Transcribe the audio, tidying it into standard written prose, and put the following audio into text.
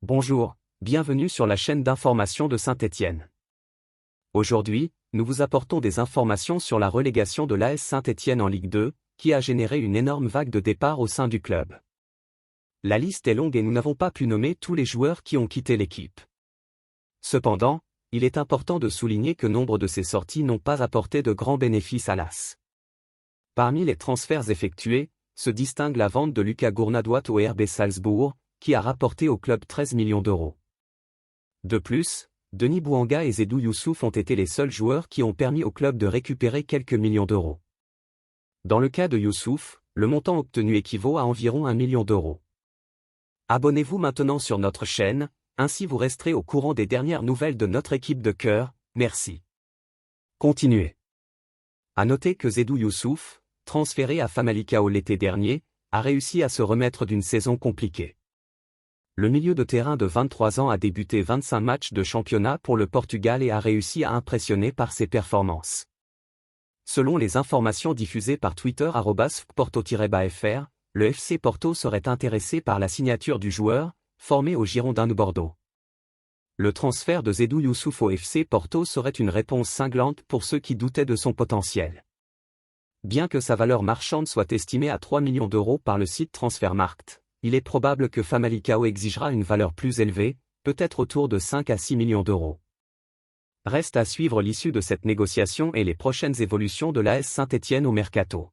Bonjour, bienvenue sur la chaîne d'information de Saint-Étienne. Aujourd'hui, nous vous apportons des informations sur la relégation de l'AS Saint-Étienne en Ligue 2, qui a généré une énorme vague de départ au sein du club. La liste est longue et nous n'avons pas pu nommer tous les joueurs qui ont quitté l'équipe. Cependant, il est important de souligner que nombre de ces sorties n'ont pas apporté de grands bénéfices à l'AS. Parmi les transferts effectués, se distingue la vente de Lucas Gournadoit au RB Salzbourg, qui a rapporté au club 13 millions d'euros. De plus, Denis Bouanga et Zedou Youssouf ont été les seuls joueurs qui ont permis au club de récupérer quelques millions d'euros. Dans le cas de Youssouf, le montant obtenu équivaut à environ 1 million d'euros. Abonnez-vous maintenant sur notre chaîne, ainsi vous resterez au courant des dernières nouvelles de notre équipe de cœur, merci. Continuez. À noter que Zedou Youssouf, transféré à Famalicão l'été dernier, a réussi à se remettre d'une saison compliquée. Le milieu de terrain de 23 ans a débuté 25 matchs de championnat pour le Portugal et a réussi à impressionner par ses performances. Selon les informations diffusées par Twitter @fporto-fr, le FC Porto serait intéressé par la signature du joueur, formé aux Girondins de Bordeaux. Le transfert de Zedou Youssouf au FC Porto serait une réponse cinglante pour ceux qui doutaient de son potentiel. Bien que sa valeur marchande soit estimée à 3 millions d'euros par le site Transfermarkt, il est probable que Famalicão exigera une valeur plus élevée, peut-être autour de 5 à 6 millions d'euros. Reste à suivre l'issue de cette négociation et les prochaines évolutions de l'AS Saint-Étienne au mercato.